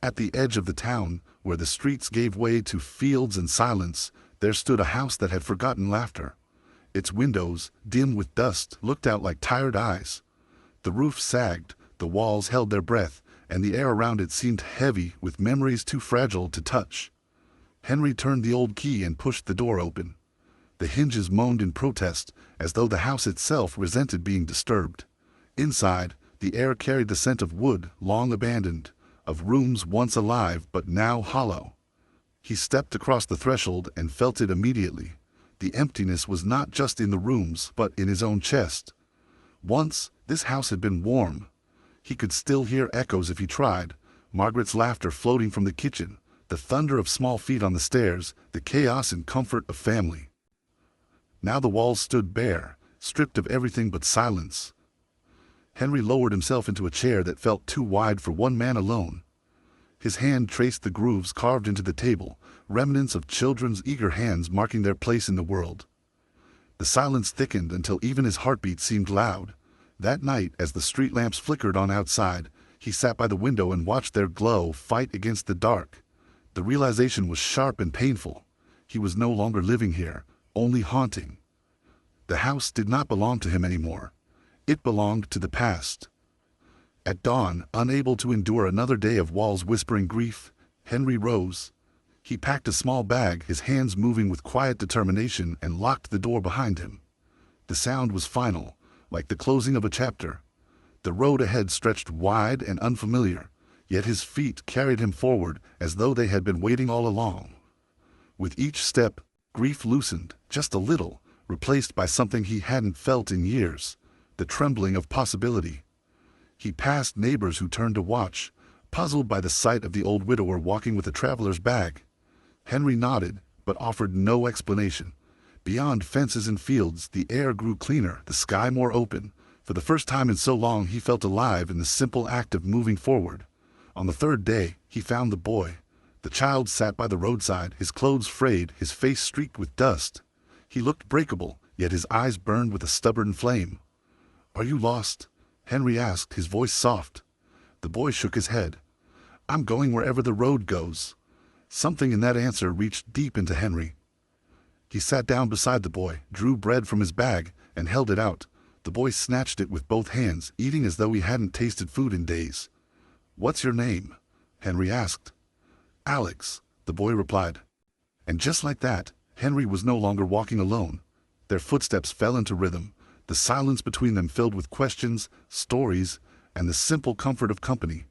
At the edge of the town, where the streets gave way to fields and silence, there stood a house that had forgotten laughter. Its windows, dim with dust, looked out like tired eyes. The roof sagged, the walls held their breath, and the air around it seemed heavy with memories too fragile to touch. Henry turned the old key and pushed the door open. The hinges moaned in protest, as though the house itself resented being disturbed. Inside, the air carried the scent of wood long abandoned, of rooms once alive but now hollow. He stepped across the threshold and felt it immediately. The emptiness was not just in the rooms but in his own chest. Once, this house had been warm. He could still hear echoes if he tried, Margaret's laughter floating from the kitchen, the thunder of small feet on the stairs, the chaos and comfort of family. Now the walls stood bare, stripped of everything but silence. Henry lowered himself into a chair that felt too wide for one man alone. His hand traced the grooves carved into the table, remnants of children's eager hands marking their place in the world. The silence thickened until even his heartbeat seemed loud. That night, as the street lamps flickered on outside, he sat by the window and watched their glow fight against the dark. The realization was sharp and painful. He was no longer living here, only haunting. The house did not belong to him anymore. It belonged to the past. At dawn, unable to endure another day of walls whispering grief, Henry rose. He packed a small bag, his hands moving with quiet determination, and locked the door behind him. The sound was final, like the closing of a chapter. The road ahead stretched wide and unfamiliar, yet his feet carried him forward as though they had been waiting all along. With each step, grief loosened, just a little, replaced by something he hadn't felt in years, the trembling of possibility. He passed neighbors who turned to watch, puzzled by the sight of the old widower walking with a traveler's bag. Henry nodded, but offered no explanation. Beyond fences and fields, the air grew cleaner, the sky more open. For the first time in so long, he felt alive in the simple act of moving forward. On the third day, he found the boy. The child sat by the roadside, his clothes frayed, his face streaked with dust. He looked breakable, yet his eyes burned with a stubborn flame. "Are you lost?" Henry asked, his voice soft. The boy shook his head. "I'm going wherever the road goes." Something in that answer reached deep into Henry. He sat down beside the boy, drew bread from his bag, and held it out. The boy snatched it with both hands, eating as though he hadn't tasted food in days. "What's your name?" Henry asked. "Alex," the boy replied. And just like that, Henry was no longer walking alone. Their footsteps fell into rhythm, the silence between them filled with questions, stories, and the simple comfort of company.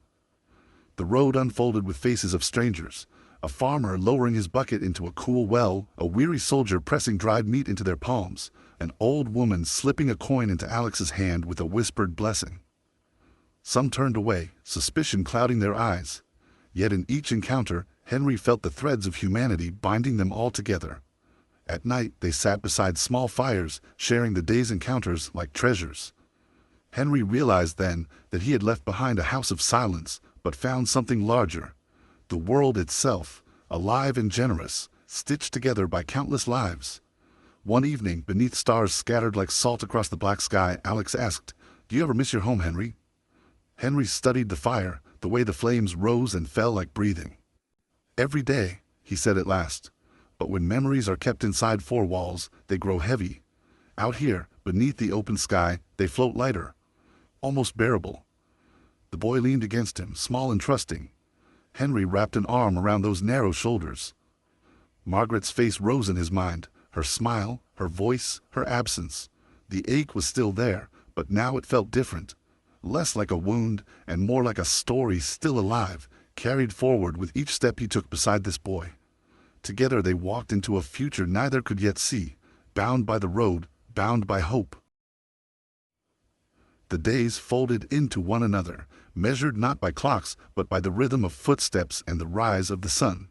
The road unfolded with faces of strangers, a farmer lowering his bucket into a cool well, a weary soldier pressing dried meat into their palms, an old woman slipping a coin into Alex's hand with a whispered blessing. Some turned away, suspicion clouding their eyes. Yet in each encounter, Henry felt the threads of humanity binding them all together. At night, they sat beside small fires, sharing the day's encounters like treasures. Henry realized then that he had left behind a house of silence, but found something larger. The world itself, alive and generous, stitched together by countless lives. One evening, beneath stars scattered like salt across the black sky, Alex asked, "Do you ever miss your home, Henry?" Henry studied the fire, the way the flames rose and fell like breathing. "Every day," he said at last. "But when memories are kept inside four walls, they grow heavy. Out here, beneath the open sky, they float lighter, almost bearable." The boy leaned against him, small and trusting. Henry wrapped an arm around those narrow shoulders. Margaret's face rose in his mind, her smile, her voice, her absence. The ache was still there, but now it felt different. Less like a wound and more like a story still alive, carried forward with each step he took beside this boy. Together they walked into a future neither could yet see, bound by the road, bound by hope. The days folded into one another, measured not by clocks but by the rhythm of footsteps and the rise of the sun.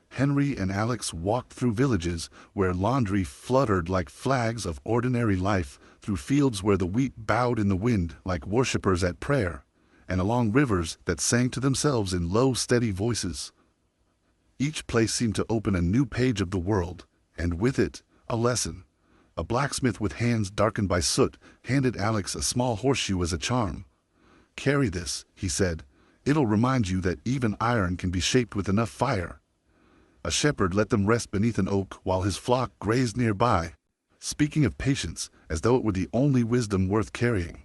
Henry and Alex walked through villages where laundry fluttered like flags of ordinary life, through fields where the wheat bowed in the wind like worshippers at prayer, and along rivers that sang to themselves in low, steady voices. Each place seemed to open a new page of the world, and with it, a lesson. A blacksmith with hands darkened by soot handed Alex a small horseshoe as a charm. "Carry this," he said. It'll remind you that even iron can be shaped with enough fire. A shepherd let them rest beneath an oak while his flock grazed nearby, speaking of patience as though it were the only wisdom worth carrying.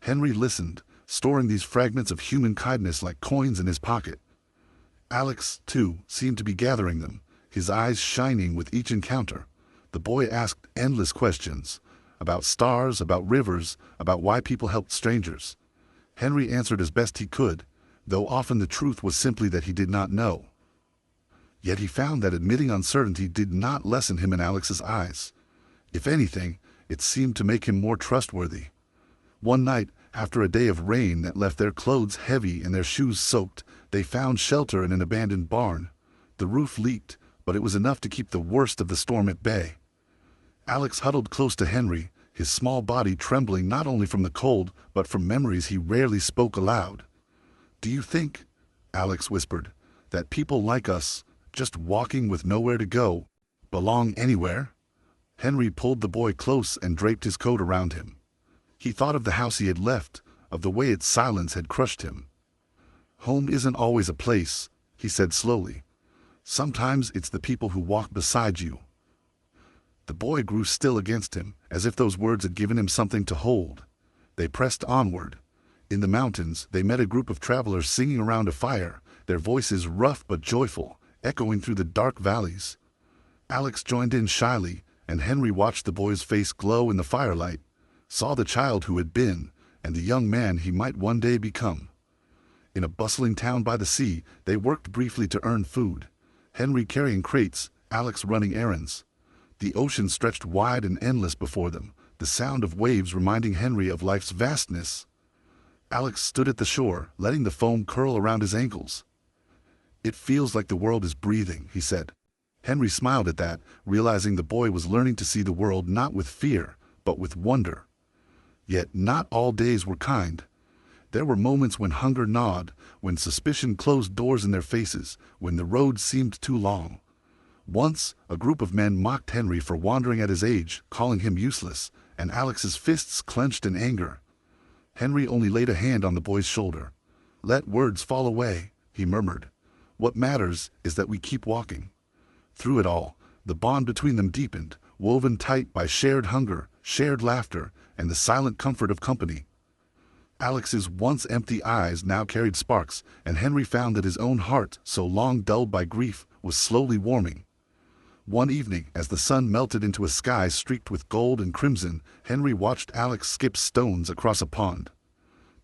Henry listened, storing these fragments of human kindness like coins in his pocket. Alex, too, seemed to be gathering them, his eyes shining with each encounter. The boy asked endless questions about stars, about rivers, about why people helped strangers. Henry answered as best he could, though often the truth was simply that he did not know. Yet he found that admitting uncertainty did not lessen him in Alex's eyes. If anything, it seemed to make him more trustworthy. One night, after a day of rain that left their clothes heavy and their shoes soaked, they found shelter in an abandoned barn. The roof leaked, but it was enough to keep the worst of the storm at bay. Alex huddled close to Henry, his small body trembling not only from the cold, but from memories he rarely spoke aloud. "Do you think," Alex whispered, "that people like us, just walking with nowhere to go, belong anywhere?" Henry pulled the boy close and draped his coat around him. He thought of the house he had left, of the way its silence had crushed him. "Home isn't always a place," he said slowly. "Sometimes it's the people who walk beside you." The boy grew still against him, as if those words had given him something to hold. They pressed onward. In the mountains, they met a group of travelers singing around a fire, their voices rough but joyful, echoing through the dark valleys. Alex joined in shyly, and Henry watched the boy's face glow in the firelight, saw the child who had been, and the young man he might one day become. In a bustling town by the sea, they worked briefly to earn food, Henry carrying crates, Alex running errands. The ocean stretched wide and endless before them, the sound of waves reminding Henry of life's vastness. Alex stood at the shore, letting the foam curl around his ankles. "It feels like the world is breathing," he said. Henry smiled at that, realizing the boy was learning to see the world not with fear, but with wonder. Yet not all days were kind. There were moments when hunger gnawed, when suspicion closed doors in their faces, when the road seemed too long. Once, a group of men mocked Henry for wandering at his age, calling him useless, and Alex's fists clenched in anger. Henry only laid a hand on the boy's shoulder. "Let words fall away," he murmured. "What matters is that we keep walking." Through it all, the bond between them deepened, woven tight by shared hunger, shared laughter, and the silent comfort of company. Alex's once empty eyes now carried sparks, and Henry found that his own heart, so long dulled by grief, was slowly warming. One evening, as the sun melted into a sky streaked with gold and crimson, Henry watched Alex skip stones across a pond.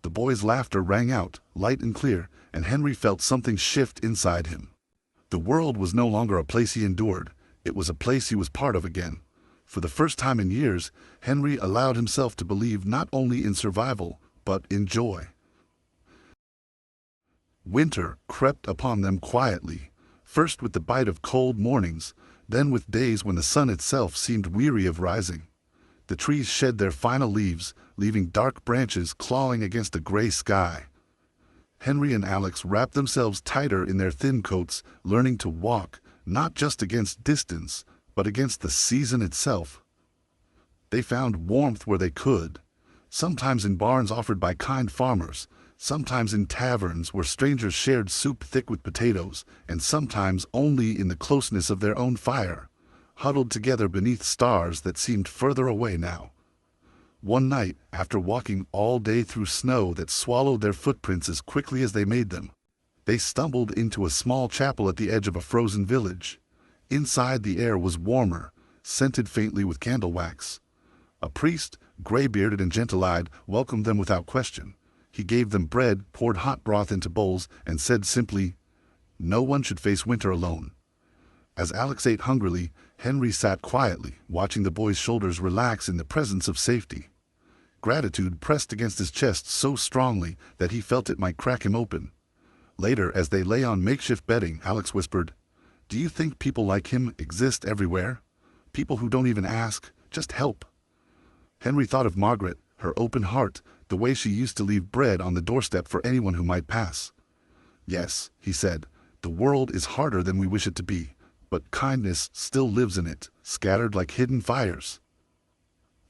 The boy's laughter rang out, light and clear, and Henry felt something shift inside him. The world was no longer a place he endured, it was a place he was part of again. For the first time in years, Henry allowed himself to believe not only in survival, but in joy. Winter crept upon them quietly, first with the bite of cold mornings, then with days when the sun itself seemed weary of rising. The trees shed their final leaves, leaving dark branches clawing against a gray sky. Henry and Alex wrapped themselves tighter in their thin coats, learning to walk, not just against distance, but against the season itself. They found warmth where they could, sometimes in barns offered by kind farmers, sometimes in taverns where strangers shared soup thick with potatoes, and sometimes only in the closeness of their own fire, huddled together beneath stars that seemed further away now. One night, after walking all day through snow that swallowed their footprints as quickly as they made them, they stumbled into a small chapel at the edge of a frozen village. Inside, the air was warmer, scented faintly with candle wax. A priest, gray-bearded and gentle-eyed, welcomed them without question. He gave them bread, poured hot broth into bowls, and said simply, "No one should face winter alone." As Alex ate hungrily, Henry sat quietly, watching the boy's shoulders relax in the presence of safety. Gratitude pressed against his chest so strongly that he felt it might crack him open. Later, as they lay on makeshift bedding, Alex whispered, "Do you think people like him exist everywhere? People who don't even ask, just help?" Henry thought of Margaret, her open heart, the way she used to leave bread on the doorstep for anyone who might pass. "Yes," he said, "the world is harder than we wish it to be, but kindness still lives in it, scattered like hidden fires.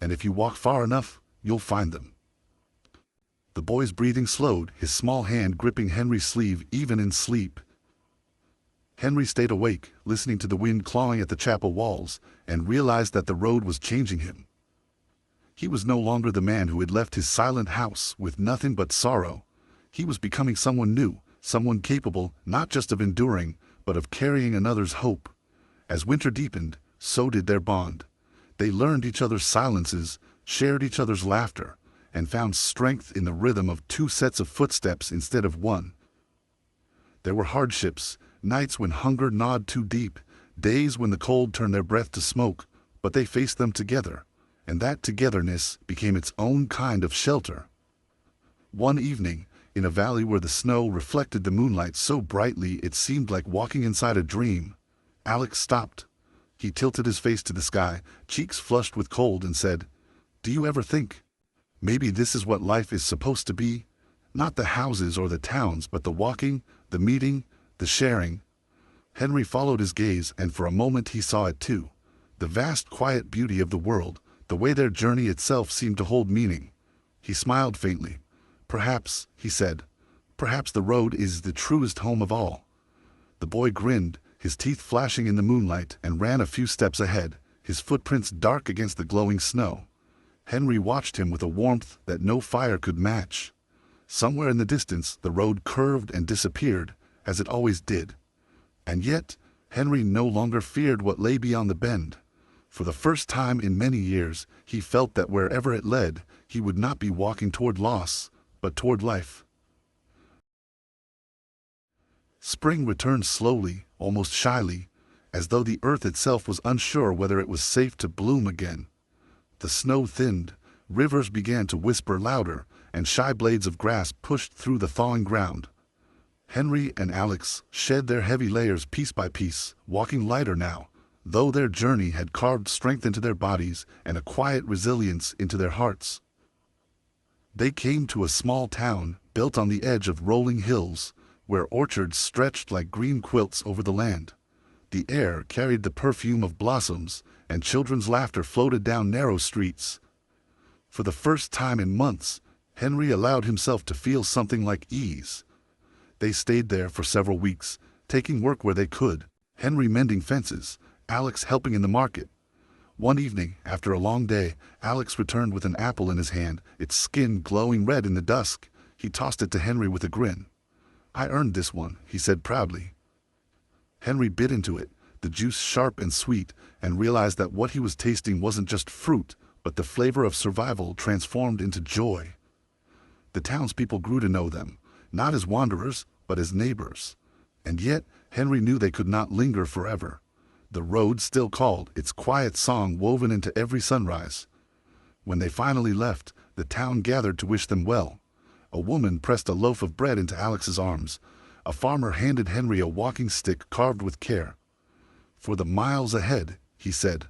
And if you walk far enough, you'll find them." The boy's breathing slowed, his small hand gripping Henry's sleeve even in sleep. Henry stayed awake, listening to the wind clawing at the chapel walls, and realized that the road was changing him. He was no longer the man who had left his silent house with nothing but sorrow. He was becoming someone new, someone capable not just of enduring, but of carrying another's hope. As winter deepened, so did their bond. They learned each other's silences, shared each other's laughter, and found strength in the rhythm of two sets of footsteps instead of one. There were hardships, nights when hunger gnawed too deep, days when the cold turned their breath to smoke, but they faced them together, and that togetherness became its own kind of shelter. One evening, in a valley where the snow reflected the moonlight so brightly it seemed like walking inside a dream, Alex stopped. He tilted his face to the sky, cheeks flushed with cold, and said, "Do you ever think, maybe this is what life is supposed to be? Not the houses or the towns, but the walking, the meeting, the sharing." Henry followed his gaze, and for a moment he saw it too. The vast quiet beauty of the world, the way their journey itself seemed to hold meaning. He smiled faintly. "Perhaps," he said, "perhaps the road is the truest home of all." The boy grinned, his teeth flashing in the moonlight, and ran a few steps ahead, his footprints dark against the glowing snow. Henry watched him with a warmth that no fire could match. Somewhere in the distance, the road curved and disappeared, as it always did. And yet, Henry no longer feared what lay beyond the bend. For the first time in many years, he felt that wherever it led, he would not be walking toward loss, but toward life. Spring returned slowly, almost shyly, as though the earth itself was unsure whether it was safe to bloom again. The snow thinned, rivers began to whisper louder, and shy blades of grass pushed through the thawing ground. Henry and Alex shed their heavy layers piece by piece, walking lighter now, though their journey had carved strength into their bodies and a quiet resilience into their hearts. They came to a small town built on the edge of rolling hills, where orchards stretched like green quilts over the land. The air carried the perfume of blossoms, and children's laughter floated down narrow streets. For the first time in months, Henry allowed himself to feel something like ease. They stayed there for several weeks, taking work where they could, Henry mending fences, Alex helping in the market. One evening, after a long day, Alex returned with an apple in his hand, its skin glowing red in the dusk. He tossed it to Henry with a grin. "I earned this one," he said proudly. Henry bit into it, the juice sharp and sweet, and realized that what he was tasting wasn't just fruit, but the flavor of survival transformed into joy. The townspeople grew to know them, not as wanderers, but as neighbors. And yet, Henry knew they could not linger forever. The road still called, its quiet song woven into every sunrise. When they finally left, the town gathered to wish them well. A woman pressed a loaf of bread into Alex's arms. A farmer handed Henry a walking stick carved with care. "For the miles ahead," he said.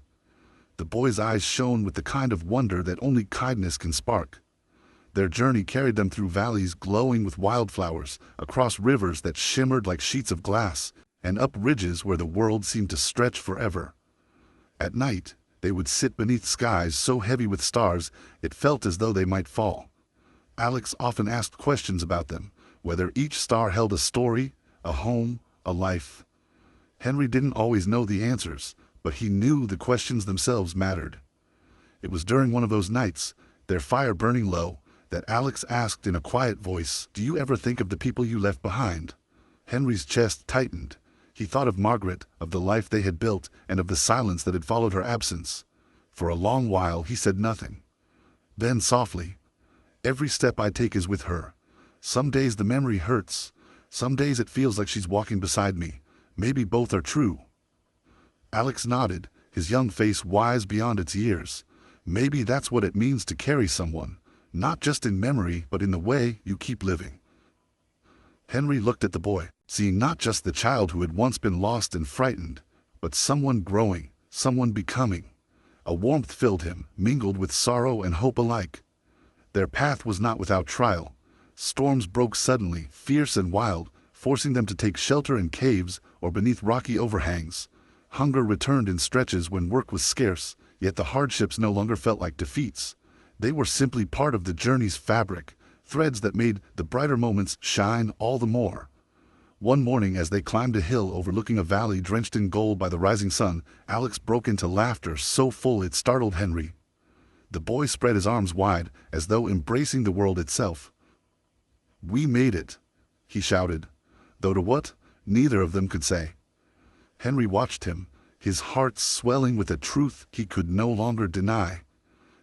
The boy's eyes shone with the kind of wonder that only kindness can spark. Their journey carried them through valleys glowing with wildflowers, across rivers that shimmered like sheets of glass, and up ridges where the world seemed to stretch forever. At night, they would sit beneath skies so heavy with stars it felt as though they might fall. Alex often asked questions about them, whether each star held a story, a home, a life. Henry didn't always know the answers, but he knew the questions themselves mattered. It was during one of those nights, their fire burning low, that Alex asked in a quiet voice, "Do you ever think of the people you left behind?" Henry's chest tightened. He thought of Margaret, of the life they had built, and of the silence that had followed her absence. For a long while he said nothing. Then softly, "Every step I take is with her. Some days the memory hurts. Some days it feels like she's walking beside me. Maybe both are true." Alex nodded, his young face wise beyond its years. Maybe that's what it means to carry someone, not just in memory but in the way you keep living. Henry looked at the boy, seeing not just the child who had once been lost and frightened, but someone growing, someone becoming. A warmth filled him, mingled with sorrow and hope alike. Their path was not without trial. Storms broke suddenly, fierce and wild, forcing them to take shelter in caves or beneath rocky overhangs. Hunger returned in stretches when work was scarce, yet the hardships no longer felt like defeats. They were simply part of the journey's fabric, threads that made the brighter moments shine all the more. One morning, as they climbed a hill overlooking a valley drenched in gold by the rising sun, Alex broke into laughter so full it startled Henry. The boy spread his arms wide, as though embracing the world itself. "We made it," he shouted, though to what, neither of them could say. Henry watched him, his heart swelling with a truth he could no longer deny.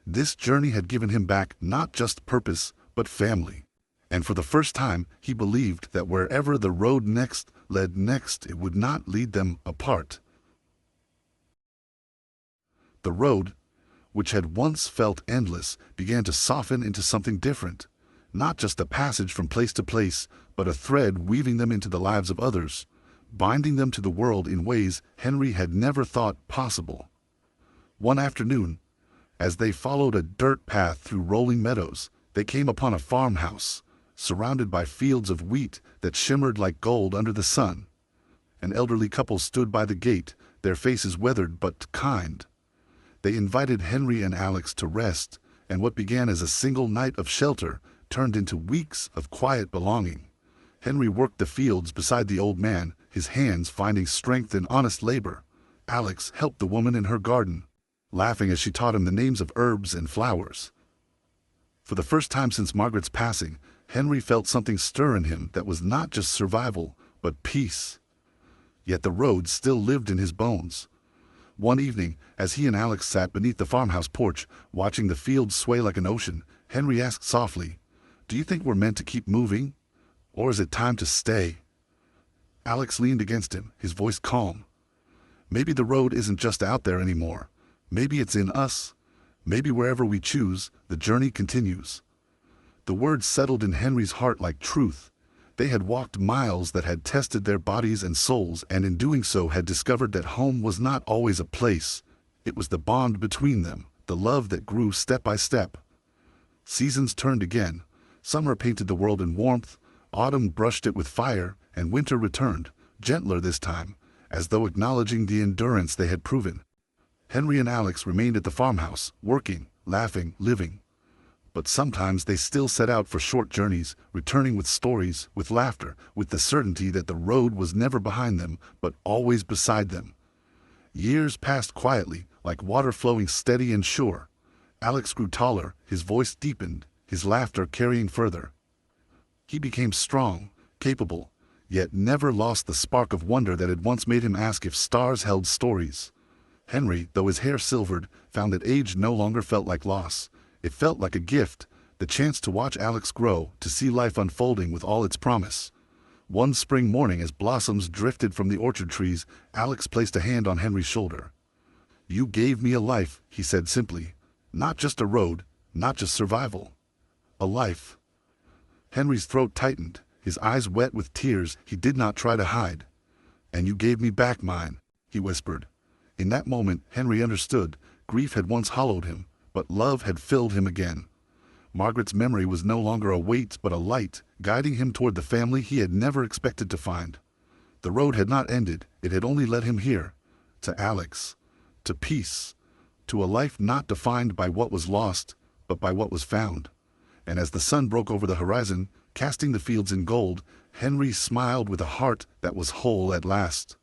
This journey had given him back not just purpose, but family. And for the first time, he believed that wherever the road next led next, it would not lead them apart. The road, which had once felt endless, began to soften into something different. Not just a passage from place to place, but a thread weaving them into the lives of others, binding them to the world in ways Henry had never thought possible. One afternoon, as they followed a dirt path through rolling meadows, they came upon a farmhouse, surrounded by fields of wheat that shimmered like gold under the sun. An elderly couple stood by the gate, their faces weathered but kind. They invited Henry and Alex to rest, and what began as a single night of shelter turned into weeks of quiet belonging. Henry worked the fields beside the old man, his hands finding strength in honest labor. Alex helped the woman in her garden, laughing as she taught him the names of herbs and flowers. For the first time since Margaret's passing, Henry felt something stir in him that was not just survival, but peace. Yet the road still lived in his bones. One evening, as he and Alex sat beneath the farmhouse porch, watching the fields sway like an ocean, Henry asked softly, "Do you think we're meant to keep moving? Or is it time to stay?" Alex leaned against him, his voice calm. "Maybe the road isn't just out there anymore. Maybe it's in us. Maybe wherever we choose, the journey continues." The words settled in Henry's heart like truth. They had walked miles that had tested their bodies and souls, and in doing so had discovered that home was not always a place. It was the bond between them, the love that grew step by step. Seasons turned again. Summer painted the world in warmth, autumn brushed it with fire, and winter returned, gentler this time, as though acknowledging the endurance they had proven. Henry and Alex remained at the farmhouse, working, laughing, living. But sometimes they still set out for short journeys, returning with stories, with laughter, with the certainty that the road was never behind them, but always beside them. Years passed quietly, like water flowing steady and sure. Alex grew taller, his voice deepened, his laughter carrying further. He became strong, capable, yet never lost the spark of wonder that had once made him ask if stars held stories. Henry, though his hair silvered, found that age no longer felt like loss. It felt like a gift, the chance to watch Alex grow, to see life unfolding with all its promise. One spring morning, as blossoms drifted from the orchard trees, Alex placed a hand on Henry's shoulder. "You gave me a life," he said simply. "Not just a road, not just survival. A life." Henry's throat tightened, his eyes wet with tears he did not try to hide. "And you gave me back mine," he whispered. In that moment, Henry understood. Grief had once hollowed him, but love had filled him again. Margaret's memory was no longer a weight but a light, guiding him toward the family he had never expected to find. The road had not ended, it had only led him here, to Alex, to peace, to a life not defined by what was lost, but by what was found. And as the sun broke over the horizon, casting the fields in gold, Henry smiled with a heart that was whole at last.